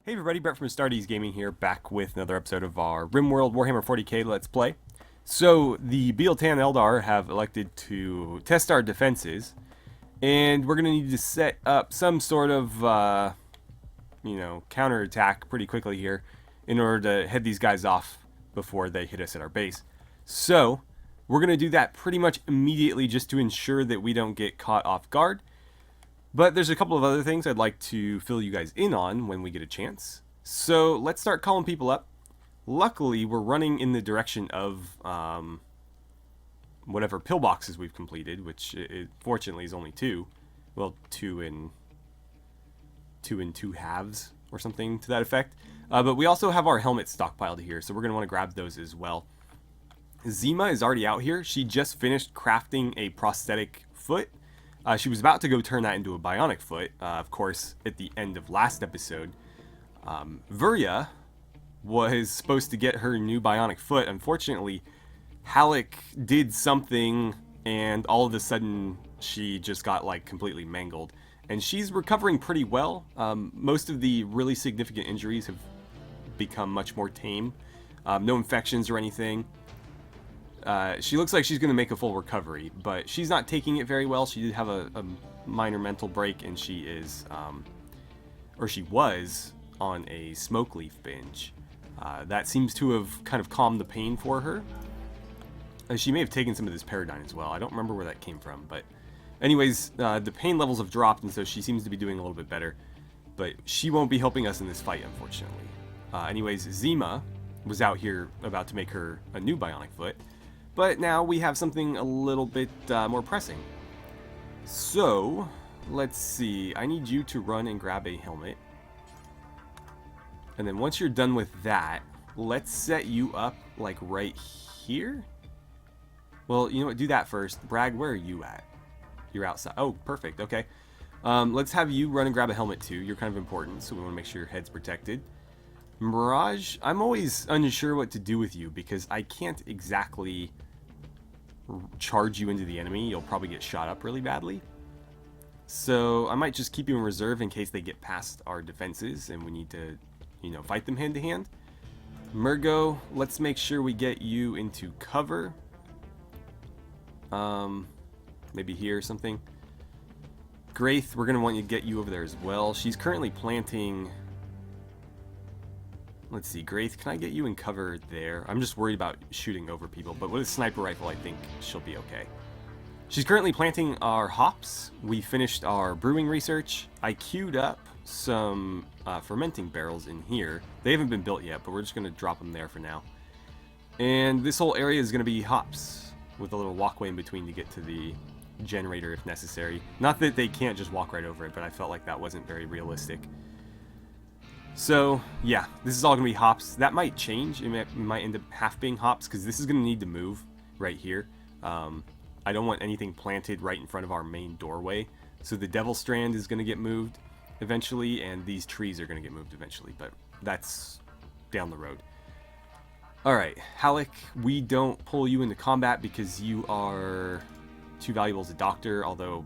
Hey everybody, Brett from AstartesGaming here, back with another episode of our RimWorld Warhammer 40k Let's Play. So, the Bionic Eldar have elected to test our defenses, and we're going to need to set up some sort of, counterattack pretty quickly here in order to head these guys off before they hit us at our base. So, we're going to do that pretty much immediately just to ensure that we don't get caught off guard. But there's a couple of other things I'd like to fill you guys in on when we get a chance. So let's start calling people up. Luckily, we're running in the direction of whatever pillboxes we've completed, which fortunately is only two. Well, two and two halves or something to that effect. But we also have our helmets stockpiled here, so we're going to want to grab those as well. Zima is already out here. She just finished crafting a prosthetic foot. She was about to go turn that into a bionic foot, of course, at the end of last episode. Virya was supposed to get her new bionic foot. Unfortunately, Halleck did something, and all of a sudden, she just got, completely mangled. And she's recovering pretty well. Most of the really significant injuries have become much more tame. No infections or anything. She looks like she's going to make a full recovery, but she's not taking it very well. She did have a minor mental break, and she is, or she was, on a smoke leaf binge. That seems to have kind of calmed the pain for her. She may have taken some of this Paradigm as well. I don't remember where that came from, but anyways, the pain levels have dropped, and so she seems to be doing a little bit better. But she won't be helping us in this fight, unfortunately. Anyways, Zima was out here about to make her a new bionic foot. But now we have something a little bit more pressing. So, let's see. I need you to run and grab a helmet. And then once you're done with that, let's set you up, right here? Well, you know what? Do that first. Bragg, where are you at? You're outside. Oh, perfect. Okay. Let's have you run and grab a helmet, too. You're kind of important, so we want to make sure your head's protected. Mirage, I'm always unsure what to do with you because I can't exactly charge you into the enemy. You'll probably get shot up really badly. So I might just keep you in reserve in case they get past our defenses and we need to, fight them hand to hand. Murgo, let's make sure we get you into cover. Maybe here or something. Graith, we're going to want to get you over there as well. She's currently planting... Let's see, Graith, can I get you in cover there? I'm just worried about shooting over people, but with a sniper rifle, I think she'll be okay. She's currently planting our hops. We finished our brewing research. I queued up some fermenting barrels in here. They haven't been built yet, but we're just going to drop them there for now. And this whole area is going to be hops, with a little walkway in between to get to the generator if necessary. Not that they can't just walk right over it, but I felt like that wasn't very realistic. So, yeah, this is all going to be hops. That might change. It might end up half being hops, because this is going to need to move right here. I don't want anything planted right in front of our main doorway. So the Devil Strand is going to get moved eventually, and these trees are going to get moved eventually, but that's down the road. Alright, Halleck, we don't pull you into combat because you are too valuable as a doctor, although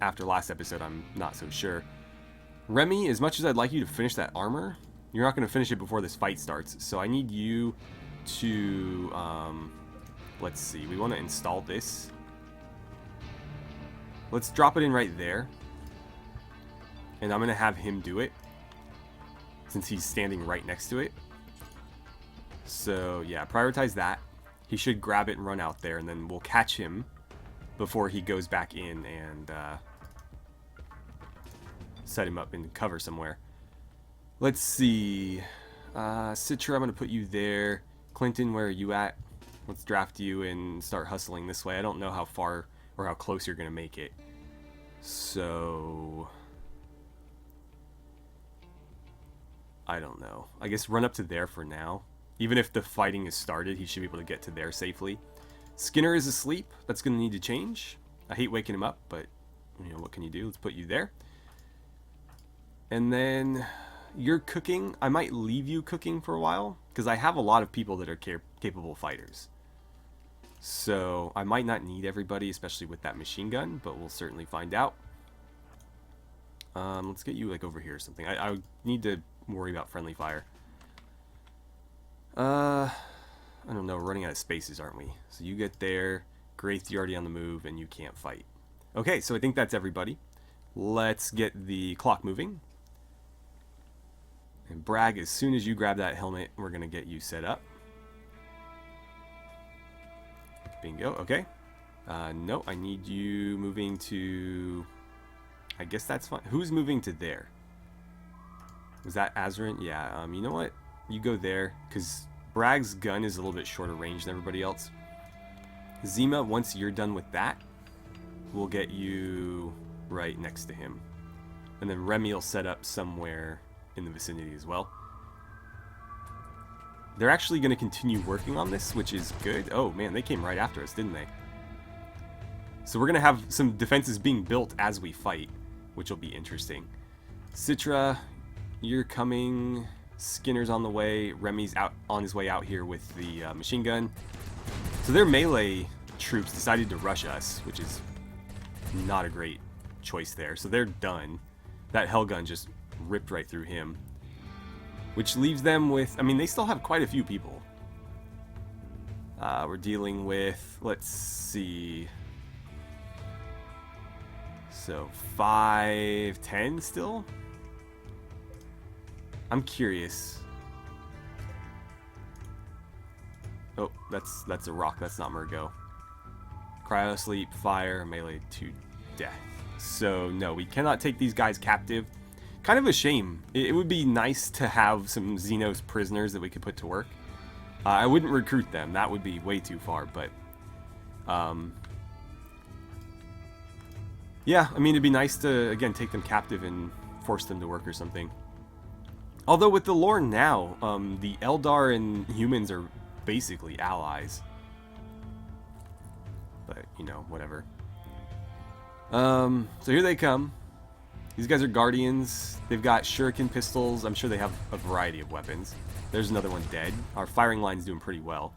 after last episode I'm not so sure. Remy, as much as I'd like you to finish that armor, you're not going to finish it before this fight starts. So I need you to, let's see, we want to install this. Let's drop it in right there. And I'm going to have him do it, since he's standing right next to it. So yeah, prioritize that. He should grab it and run out there, and then we'll catch him before he goes back in and, set him up in cover somewhere. Let's see. Citra, I'm going to put you there. Clinton, where are you at? Let's draft you and start hustling this way. I don't know how far or how close you're going to make it. So... I don't know. I guess run up to there for now. Even if the fighting is started, he should be able to get to there safely. Skinner is asleep. That's going to need to change. I hate waking him up, but, what can you do? Let's put you there. And then you're cooking. I might leave you cooking for a while, because I have a lot of people that are capable fighters. So I might not need everybody, especially with that machine gun, but we'll certainly find out. Let's get you over here or something. I need to worry about friendly fire. I don't know, we're running out of spaces, aren't we? So you get there, Graith, you're already on the move, and you can't fight. Okay, so I think that's everybody. Let's get the clock moving. And Bragg, as soon as you grab that helmet, we're going to get you set up. Bingo, okay. No, I need you moving to... I guess that's fine. Who's moving to there? Was that Azarin? Yeah, you know what? You go there, because Bragg's gun is a little bit shorter range than everybody else. Zima, once you're done with that, we'll get you right next to him. And then Remy will set up somewhere in the vicinity as well. They're actually going to continue working on this, which is good. Oh man, they came right after us, didn't they? So we're going to have some defenses being built as we fight, which will be interesting. Citra, you're coming. Skinner's on the way. Remy's out on his way out here with the machine gun. So their melee troops decided to rush us, which is not a great choice there. So they're done. That Hellgun just ripped right through him. Which leaves them with... I mean, they still have quite a few people. We're dealing with... Let's see... So, 5, 10 still? I'm curious. Oh, that's a rock. That's not Murgo. Cryo sleep, fire, melee to death. So, no, we cannot take these guys captive. Kind of a shame. It would be nice to have some Xenos prisoners that we could put to work. I wouldn't recruit them. That would be way too far, but... yeah, I mean, it'd be nice to, again, take them captive and force them to work or something. Although with the lore now, the Eldar and humans are basically allies. But, you know, whatever. So here they come. These guys are Guardians. They've got shuriken pistols. I'm sure they have a variety of weapons. There's another one dead. Our firing line's doing pretty well.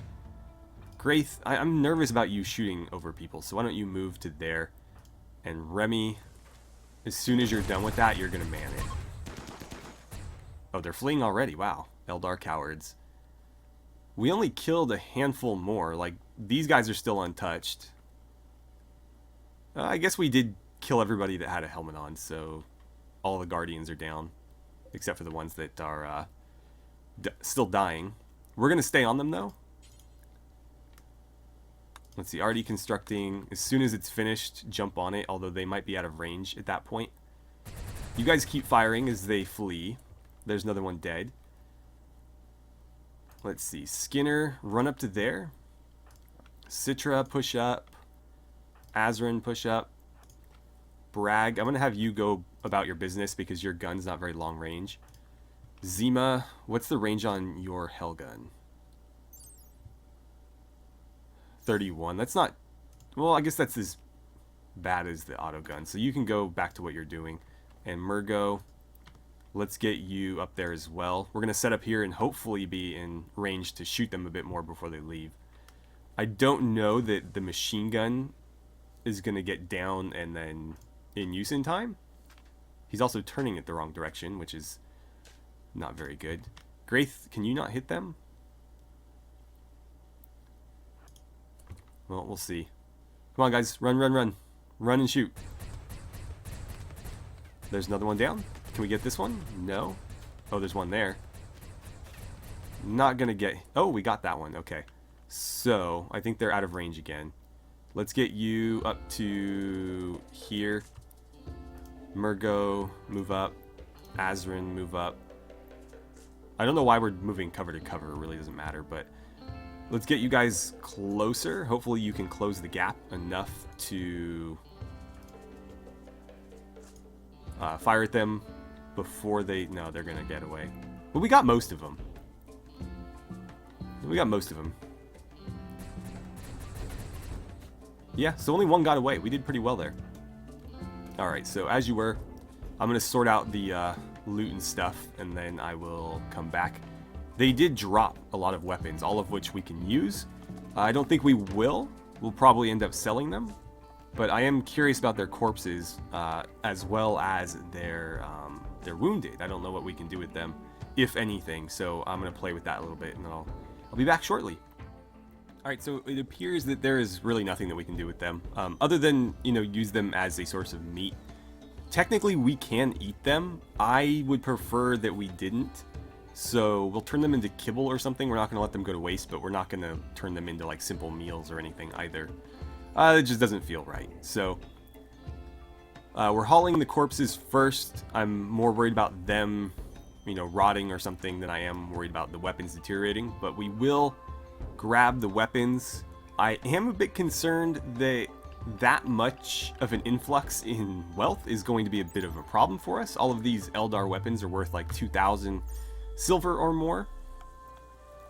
Graith, I'm nervous about you shooting over people, so why don't you move to there. And Remy, as soon as you're done with that, you're going to man it. Oh, they're fleeing already. Wow. Eldar cowards. We only killed a handful more. Like, these guys are still untouched. I guess we did kill everybody that had a helmet on, so all the Guardians are down. Except for the ones that are still dying. We're going to stay on them, though. Let's see, already constructing. As soon as it's finished, jump on it, although they might be out of range at that point. You guys keep firing as they flee. There's another one dead. Let's see, Skinner, run up to there. Citra, push up. Azarin, push up. Bragg, I'm going to have you go about your business because your gun's not very long range. Zima, what's the range on your Hellgun? 31. That's not... Well, I guess that's as bad as the auto gun. So you can go back to what you're doing. And Murgo, let's get you up there as well. We're going to set up here and hopefully be in range to shoot them a bit more before they leave. I don't know that the machine gun is going to get down and then in use in time. He's also turning it the wrong direction, which is not very good. Graith, can you not hit them? Well, we'll see. Come on, guys. Run, run, run. Run and shoot. There's another one down. Can we get this one? No. Oh, there's one there. Not gonna get... Oh, we got that one. Okay. So, I think they're out of range again. Let's get you up to here. Murgo, move up. Azarin, move up. I don't know why we're moving cover to cover. It really doesn't matter, but... Let's get you guys closer. Hopefully you can close the gap enough to fire at them before they... No, they're going to get away. But we got most of them. We got most of them. Yeah, so only one got away. We did pretty well there. Alright, so as you were, I'm going to sort out the loot and stuff, and then I will come back. They did drop a lot of weapons, all of which we can use. I don't think we will. We'll probably end up selling them. But I am curious about their corpses, as well as their wounded. I don't know what we can do with them. if anything. So I'm going to play with that a little bit, and then I'll be back shortly. Alright, so it appears that there is really nothing that we can do with them, other than, you know, use them as a source of meat. Technically, we can eat them. I would prefer that we didn't. So we'll turn them into kibble or something. We're not going to let them go to waste, but we're not going to turn them into like simple meals or anything either. It just doesn't feel right. So we're hauling the corpses first. I'm more worried about them, you know, rotting or something than I am worried about the weapons deteriorating. But we will grab the weapons. I am a bit concerned that much of an influx in wealth is going to be a bit of a problem for us. All of these Eldar weapons are worth like 2,000 silver or more,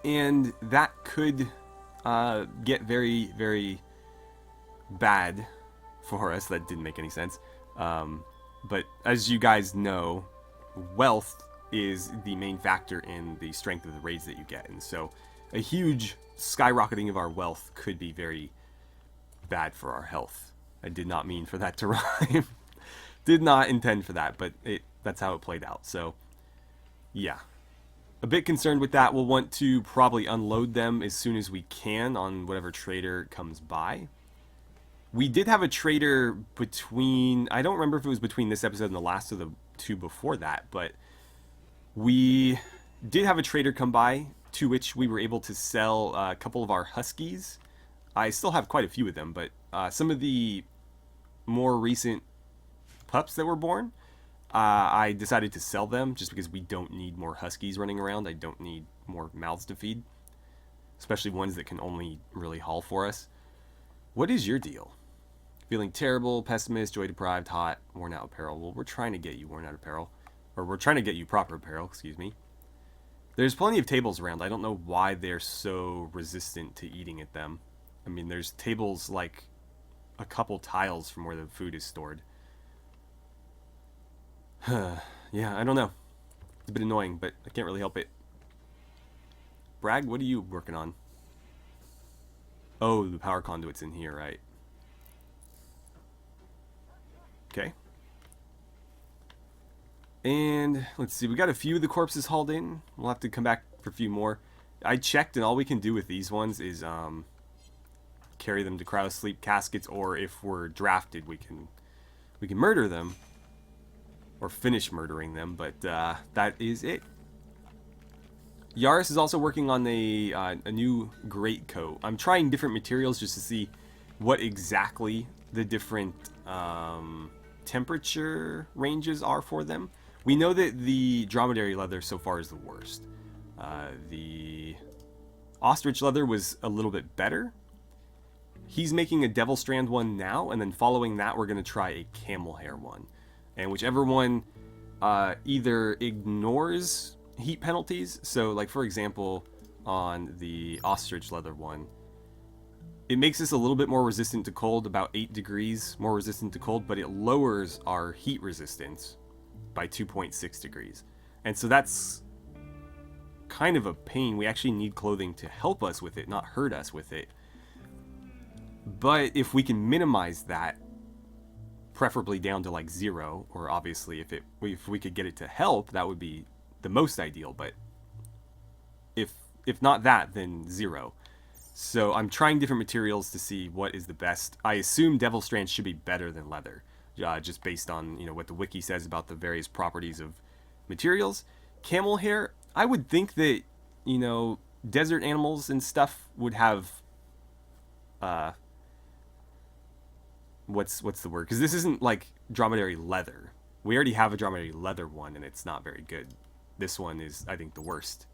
and that could get very, very bad for us. That didn't make any sense. But as you guys know, wealth is the main factor in the strength of the raids that you get, and so a huge skyrocketing of our wealth could be very bad for our health. I did not mean for that to rhyme. Did not intend for that, but that's how it played out. So, yeah. A bit concerned with that. We'll want to probably unload them as soon as we can on whatever trader comes by. We did have a trader between... I don't remember if it was between this episode and the last of the two before that, but we did have a trader come by, to which we were able to sell a couple of our huskies. I still have quite a few of them, but some of the more recent pups that were born, I decided to sell them just because we don't need more huskies running around. I don't need more mouths to feed, especially ones that can only really haul for us. What is your deal? Feeling terrible, pessimist, joy deprived, hot, worn out apparel. Well, we're trying to get you worn out apparel, or we're trying to get you proper apparel, excuse me. There's plenty of tables around. I don't know why they're so resistant to eating at them. I mean, there's tables like a couple tiles from where the food is stored. Yeah, I don't know. It's a bit annoying, but I can't really help it. Bragg, what are you working on? Oh, the power conduit's in here, right? Okay. And let's see, we got a few of the corpses hauled in. We'll have to come back for a few more. I checked, and all we can do with these ones is carry them to cryosleep caskets, or if we're drafted, we can murder them or finish murdering them. But that is it. Yaris is also working on a new greatcoat. I'm trying different materials just to see what exactly the different temperature ranges are for them. We know that the dromedary leather so far is the worst. The ostrich leather was a little bit better. He's making a devil strand one now, and then following that we're going to try a camel hair one. And whichever one either ignores heat penalties, so like for example on the ostrich leather one, it makes us a little bit more resistant to cold, about 8 degrees more resistant to cold, but it lowers our heat resistance by 2.6 degrees. And so that's kind of a pain. We actually need clothing to help us with it, not hurt us with it. But if we can minimize that, preferably down to like 0, or obviously if we could get it to help, that would be the most ideal, but if not that, then 0. So I'm trying different materials to see what is the best. I assume devil strands should be better than leather, just based on, you know, what the wiki says about the various properties of materials. Camel hair, I would think that, you know, desert animals and stuff would have what's the word? Because this isn't like dromedary leather. We already have a dromedary leather one, and it's not very good. This one is, I think, the worst.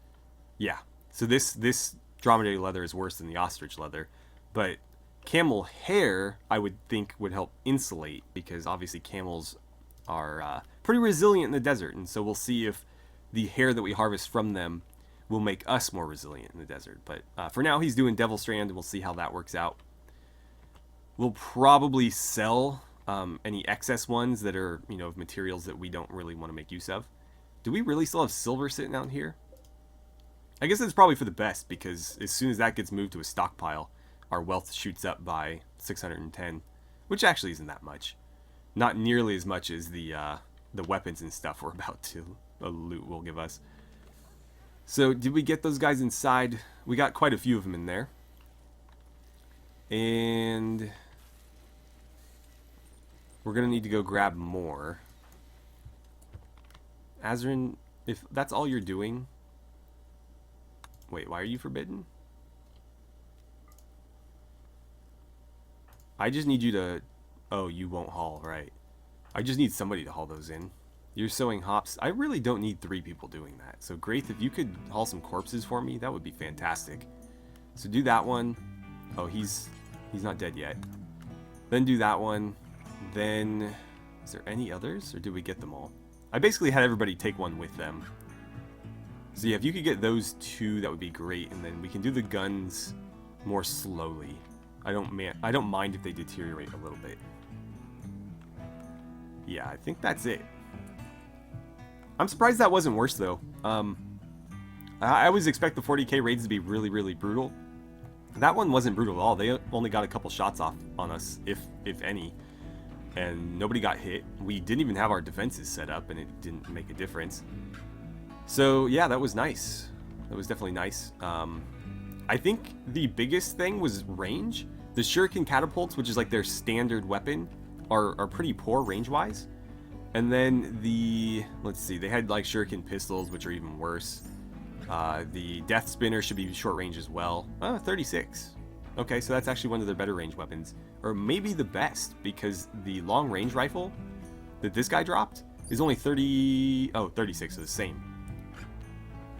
Yeah. So this dromedary leather is worse than the ostrich leather, but camel hair I would think would help insulate, because obviously camels are pretty resilient in the desert, and so we'll see if the hair that we harvest from them will make us more resilient in the desert. But for now, he's doing devil strand, and we'll see how that works out. We'll probably sell any excess ones that are, you know, of materials that we don't really want to make use of. Do we really still have silver sitting out here? I guess that's probably for the best, because as soon as that gets moved to a stockpile, our wealth shoots up by 610, which actually isn't that much. Not nearly as much as the weapons and stuff we're about to loot will give us. So did we get those guys inside? We got quite a few of them in there. And we're going to need to go grab more. Azrin, if that's all you're doing... Wait, why are you forbidden? I just need you to... Oh, you won't haul, right. I just need somebody to haul those in. You're sowing hops. I really don't need 3 people doing that. So, Graith, if you could haul some corpses for me, that would be fantastic. So do that one. Oh, he's not dead yet. Then do that one. Then... Is there any others? Or did we get them all? I basically had everybody take one with them. So yeah, if you could get those 2, that would be great. And then we can do the guns more slowly. I don't mind if they deteriorate a little bit. Yeah, I think that's it. I'm surprised that wasn't worse, though. I always expect the 40k raids to be really, really brutal. That one wasn't brutal at all. They only got a couple shots off on us, if any. And nobody got hit. We didn't even have our defenses set up, and it didn't make a difference. So, yeah, that was nice. That was definitely nice. I think the biggest thing was range. The shuriken catapults, which is like their standard weapon, are pretty poor range-wise. And then the... Let's see, they had like shuriken pistols, which are even worse. The death spinner should be short range as well. 36. Okay, so that's actually one of their better range weapons. Or maybe the best, because the long range rifle that this guy dropped is only 30... Oh, 36, so the same.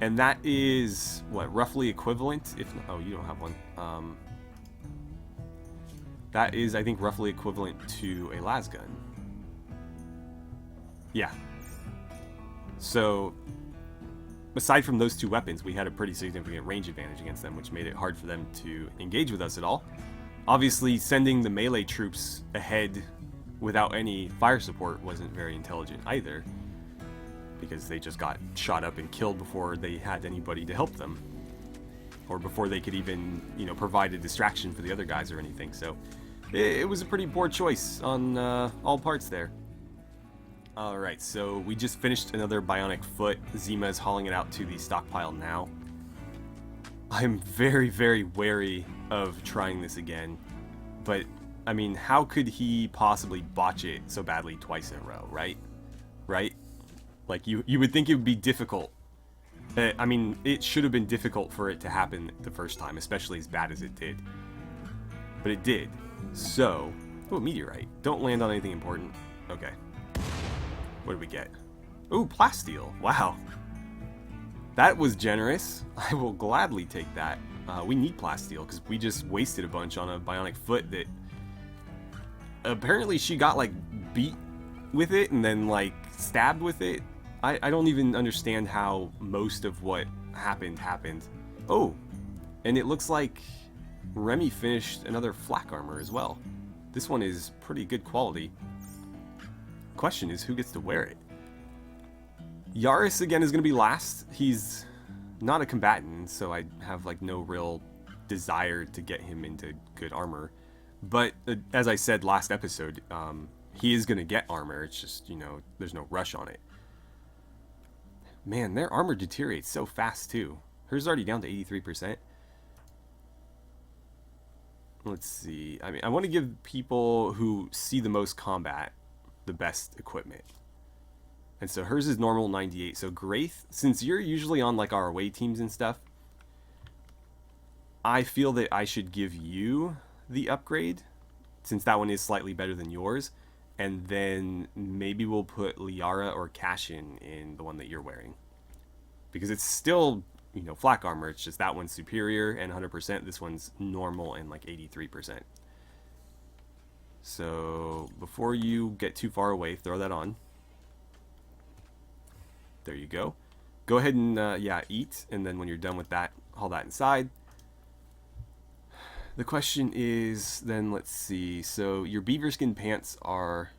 And that is, what, roughly equivalent? If oh, you don't have one. That is, I think, roughly equivalent to a las gun. Yeah. So, aside from those 2 weapons, we had a pretty significant range advantage against them, which made it hard for them to engage with us at all. Obviously, sending the melee troops ahead without any fire support wasn't very intelligent either, because they just got shot up and killed before they had anybody to help them, or before they could even, you know, provide a distraction for the other guys or anything. So it was a pretty poor choice on all parts there. Alright, so we just finished another Bionic foot. Zima is hauling it out to the stockpile now. I'm very, very wary of trying this again, but I mean, how could he possibly botch it so badly twice in a row, right? Right? Like, you would think it would be difficult. I mean, it should have been difficult for it to happen the first time, especially as bad as it did. But it did. So... Oh, meteorite. Don't land on anything important. Okay. What did we get? Ooh, plasteel. Wow. That was generous. I will gladly take that. We need plasteel, because we just wasted a bunch on a bionic foot that... Apparently she got, like, beat with it and then, like, stabbed with it. I don't even understand how most of what happened. Oh, and it looks like Remy finished another flak armor as well. This one is pretty good quality. Question is, who gets to wear it? Yaris, again, is going to be last. He's not a combatant, so I have, like, no real desire to get him into good armor. But, as I said last episode, he is going to get armor. It's just, you know, there's no rush on it. Man, their armor deteriorates so fast, too. Hers is already down to 83%. Let's see. I mean, I want to give people who see the most combat the best equipment. And so hers is normal 98. So Graith, since you're usually on, like, our away teams and stuff, I feel that I should give you the upgrade, since that one is slightly better than yours. And then maybe we'll put Liara or Cashin in the one that you're wearing. Because it's still, you know, flak armor. It's just that one's superior and 100%. This one's normal and like 83%. So before you get too far away, throw that on. There you go. Go ahead and, yeah, eat. And then when you're done with that, haul that inside. The question is, then, let's see. So your beaverskin pants are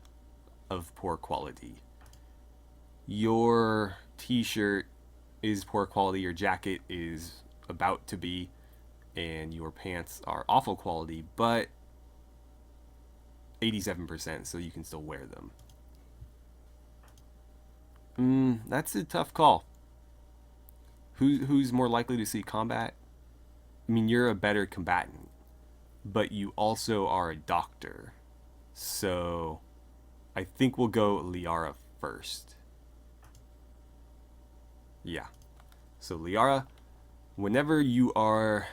of poor quality. Your t-shirt is poor quality. Your jacket is about to be. And your pants are awful quality, but 87%, so you can still wear them. That's a tough call. Who's more likely to see combat? I mean, you're a better combatant, but you also are a doctor. So I think we'll go Liara first. Yeah. So Liara, whenever you are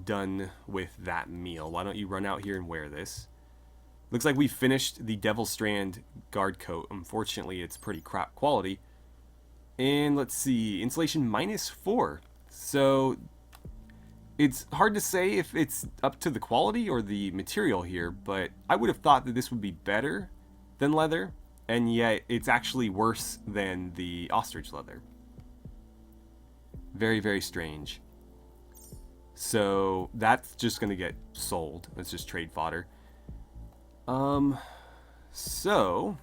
done with that meal, why don't you run out here and wear this? Looks like we finished the Devil Strand guard coat. Unfortunately, it's pretty crap quality. And let's see, insulation -4. So it's hard to say if it's up to the quality or the material here, but I would have thought that this would be better than leather, and yet it's actually worse than the ostrich leather. Very, very strange. So that's just going to get sold. It's just trade fodder. So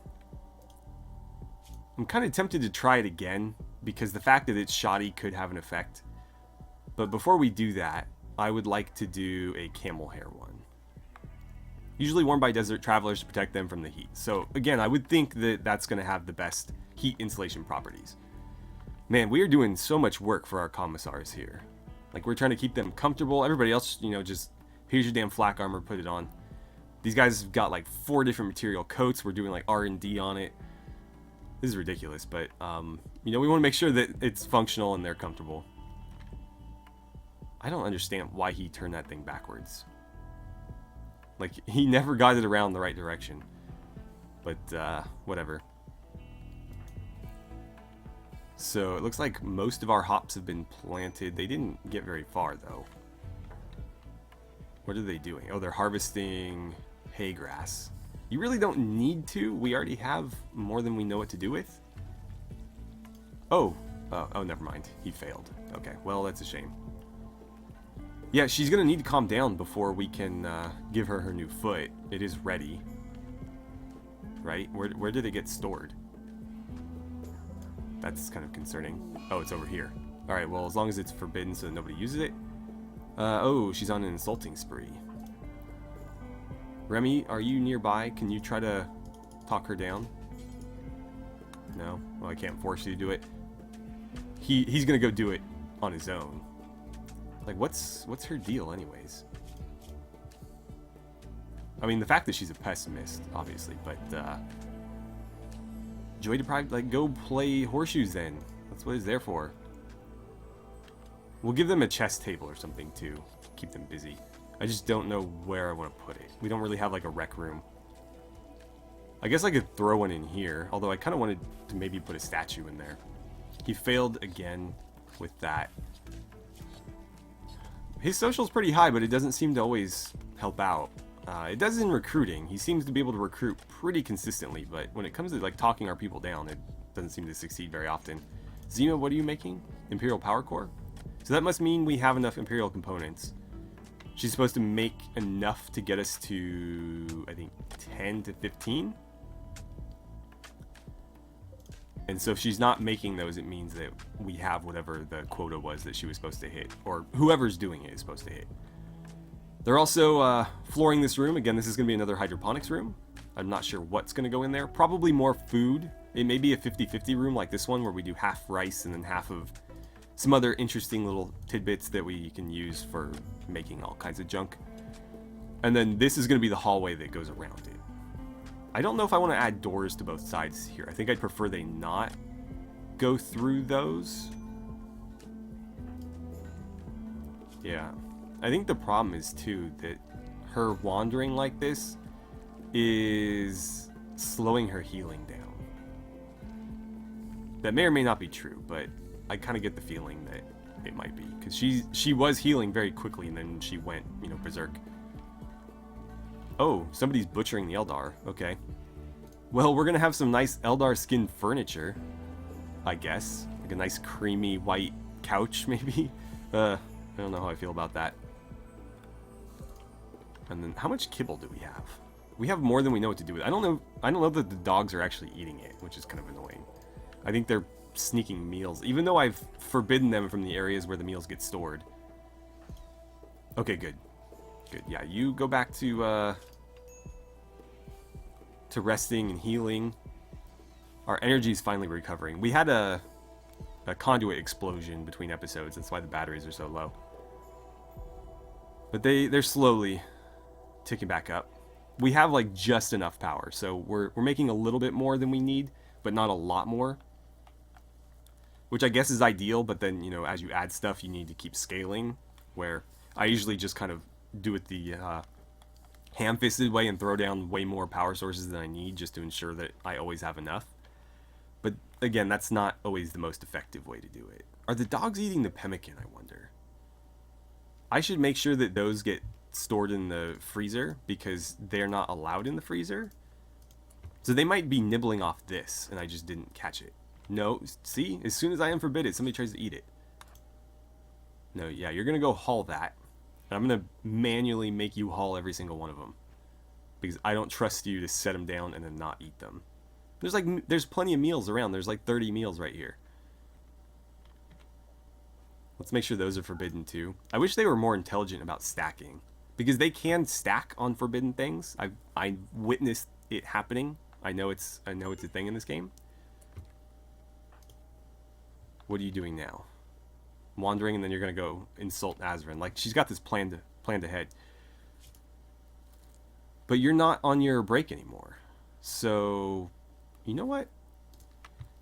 I'm kind of tempted to try it again because the fact that it's shoddy could have an effect. But before we do that, I would like to do a camel hair one. Usually worn by desert travelers to protect them from the heat. So again, I would think that that's going to have the best heat insulation properties. Man, we are doing so much work for our commissars here. Like, we're trying to keep them comfortable. Everybody else, you know, just, here's your damn flak armor, put it on. These guys have got like 4 different material coats. We're doing like R&D on it. This is ridiculous, but, you know, we want to make sure that it's functional and they're comfortable. I don't understand why he turned that thing backwards. Like, he never got it around the right direction. But, whatever. So, it looks like most of our hops have been planted. They didn't get very far, though. What are they doing? Oh, they're harvesting hay grass. You really don't need to. We already have more than we know what to do with. Oh, never mind. He failed. Okay, well, that's a shame. Yeah, she's going to need to calm down before we can give her her new foot. It is ready. Right? Where did it get stored? That's kind of concerning. Oh, it's over here. Alright, well, as long as it's forbidden so that nobody uses it. Oh, she's on an insulting spree. Remy, are you nearby? Can you try to talk her down? No? Well, I can't force you to do it. He's going to go do it on his own. Like, what's her deal anyways? I mean, the fact that she's a pessimist, obviously, but, joy deprived, like, go play horseshoes then. That's what it's there for. We'll give them a chess table or something, too. Keep them busy. I just don't know where I want to put it. We don't really have, like, a rec room. I guess I could throw one in here, although I kind of wanted to maybe put a statue in there. He failed again with that. His social's pretty high, but it doesn't seem to always help out. It does in recruiting. He seems to be able to recruit pretty consistently, but when it comes to like talking our people down, it doesn't seem to succeed very often. Zima, what are you making? Imperial Power Core? So that must mean we have enough Imperial components. She's supposed to make enough to get us to, I think, 10 to 15? And so if she's not making those, it means that we have whatever the quota was that she was supposed to hit, or whoever's doing it is supposed to hit. They're also flooring this room. Again, this is going to be another hydroponics room. I'm not sure what's going to go in there. Probably more food. It may be a 50-50 room like this one where we do half rice and then half of some other interesting little tidbits that we can use for making all kinds of junk. And then this is going to be the hallway that goes around it. I don't know if I want to add doors to both sides here. I think I'd prefer they not go through those. Yeah. I think the problem is, too, that her wandering like this is slowing her healing down. That may or may not be true, but I kind of get the feeling that it might be. Because she was healing very quickly, and then she went, you know, berserk. Oh, somebody's butchering the Eldar. Okay. Well, we're going to have some nice Eldar skin furniture, I guess. Like a nice creamy white couch, maybe? I don't know how I feel about that. And then, how much kibble do we have? We have more than we know what to do with it. I don't know that the dogs are actually eating it, which is kind of annoying. I think they're sneaking meals, even though I've forbidden them from the areas where the meals get stored. Okay, good. Good. Yeah, you go back to resting and healing. Our energy is finally recovering. We had a a conduit explosion between episodes. That's why the batteries are so low. But they're slowly ticking back up. We have like just enough power, so we're making a little bit more than we need, but not a lot more. Which I guess is ideal, but then, you know, as you add stuff, you need to keep scaling, where I usually just kind of do it the ham-fisted way and throw down way more power sources than I need just to ensure that I always have enough. But again, that's not always the most effective way to do it. Are the dogs eating the pemmican, I wonder? I should make sure that those get stored in the freezer because they're not allowed in the freezer. So they might be nibbling off this and I just didn't catch it. No, see? As soon as I unforbid it, somebody tries to eat it. No, yeah, you're going to go haul that. And I'm going to manually make you haul every single one of them. Because I don't trust you to set them down and then not eat them. There's plenty of meals around. There's like 30 meals right here. Let's make sure those are forbidden too. I wish they were more intelligent about stacking. Because they can stack on forbidden things. I witnessed it happening. I know it's a thing in this game. What are you doing now? Wandering, and then you're gonna go insult Azran. Like, she's got this planned ahead. But you're not on your break anymore. So, you know what?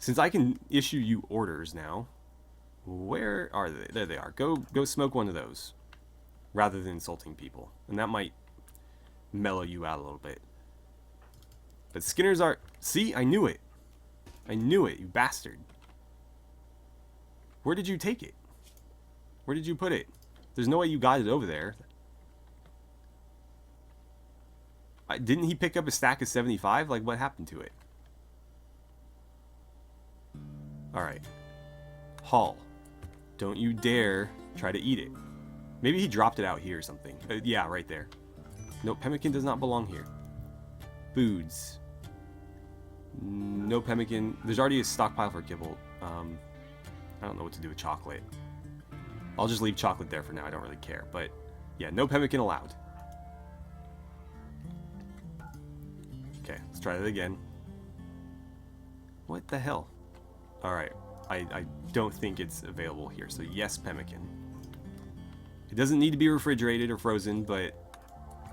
Since I can issue you orders now, where are they? There they are. Go smoke one of those, rather than insulting people, and that might mellow you out a little bit. But Skinners are. See, I knew it. I knew it, you bastard. Where did you take it? Where did you put it? There's no way you got it over there. Didn't he pick up a stack of 75? Like, what happened to it? Alright. Haul. Don't you dare try to eat it. Maybe he dropped it out here or something. Yeah, right there. No, pemmican does not belong here. Foods. No pemmican. There's already a stockpile for kibble. I don't know what to do with chocolate. I'll just leave chocolate there for now. I don't really care. But, yeah, no pemmican allowed. Okay, let's try that again. What the hell? Alright, I don't think it's available here. So, yes, pemmican. It doesn't need to be refrigerated or frozen, but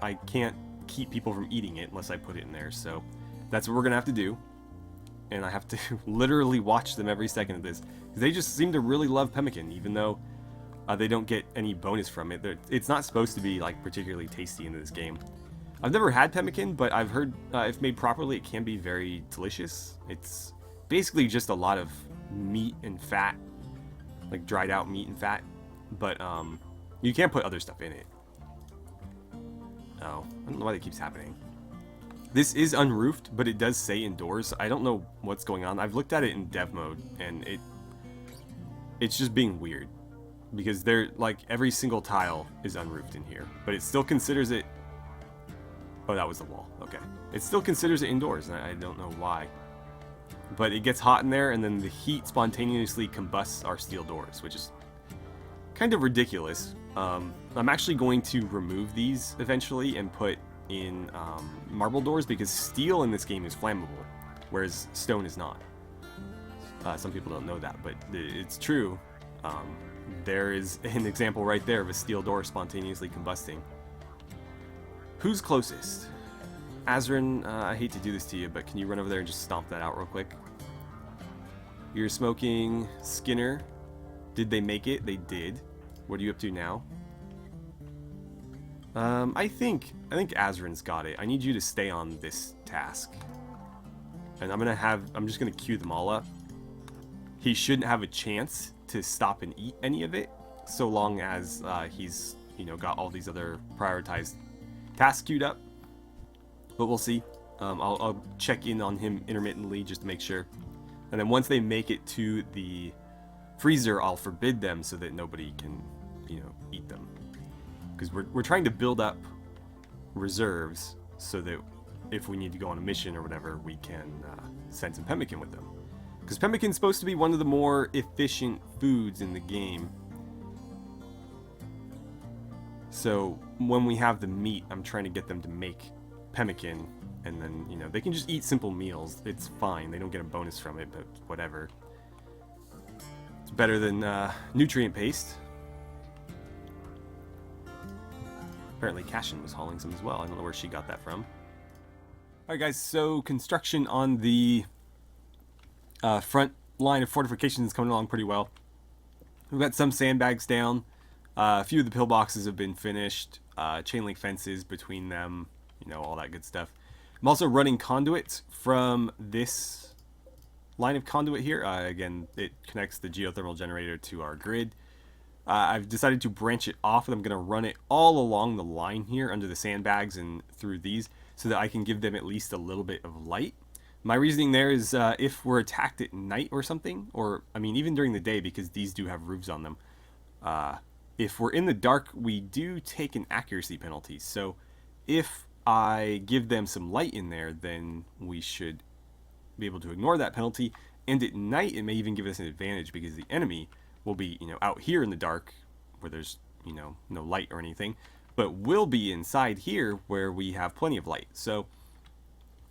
I can't keep people from eating it unless I put it in there. So, that's what we're going to have to do. And I have to literally watch them every second of this. They just seem to really love pemmican, even though they don't get any bonus from it. It's not supposed to be like particularly tasty in this game. I've never had pemmican, but I've heard if made properly, it can be very delicious. It's basically just a lot of meat and fat, like dried out meat and fat. But you can't put other stuff in it. Oh, I don't know why that keeps happening. This is unroofed, but it does say indoors. I don't know what's going on. I've looked at it in dev mode, and it's just being weird. Because they're, like, every single tile is unroofed in here. But it still considers it... Oh, that was the wall. Okay. It still considers it indoors, and I don't know why. But it gets hot in there, and then the heat spontaneously combusts our steel doors, which is kind of ridiculous. I'm actually going to remove these eventually and put in marble doors, because steel in this game is flammable, whereas stone is not. Some people don't know that, but it's true. There is an example right there of a steel door spontaneously combusting. Who's closest? Azran, I hate to do this to you, but can you run over there and just stomp that out real quick? You're smoking Skinner. Did they make it? They did. What are you up to now? I think Azran's got it. I need you to stay on this task. And I'm just gonna queue them all up. He shouldn't have a chance to stop and eat any of it, so long as he's, you know, got all these other prioritized tasks queued up. But we'll see. I'll check in on him intermittently just to make sure. And then once they make it to the freezer, I'll forbid them so that nobody can, you know, eat them. Because we're trying to build up reserves so that if we need to go on a mission or whatever, we can send some pemmican with them. Because pemmican's supposed to be one of the more efficient foods in the game. So when we have the meat, I'm trying to get them to make pemmican, and then, you know, they can just eat simple meals. It's fine. They don't get a bonus from it, but whatever. Let's better than nutrient paste. Apparently Cashin was hauling some as well. I don't know where she got that from. Alright guys, so construction on the front line of fortifications is coming along pretty well. We've got some sandbags down. A few of the pillboxes have been finished. Chain link fences between them, you know, all that good stuff. I'm also running conduits from this line of conduit here. Again, it connects the geothermal generator to our grid. I've decided to branch it off, and I'm going to run it all along the line here under the sandbags and through these so that I can give them at least a little bit of light. My reasoning there is if we're attacked at night or something, or, I mean, even during the day, because these do have roofs on them, if we're in the dark, we do take an accuracy penalty. So if I give them some light in there, then we should be able to ignore that penalty. And at night, it may even give us an advantage because the enemy will be, you know, out here in the dark where there's, you know, no light or anything, but we'll be inside here where we have plenty of light. So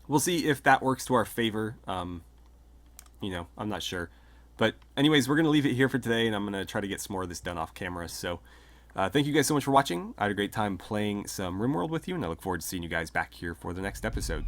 we'll see if that works to our favor. You know, I'm not sure. But anyways, we're going to leave it here for today, and I'm going to try to get some more of this done off camera. So thank you guys so much for watching. I had a great time playing some RimWorld with you, and I look forward to seeing you guys back here for the next episode.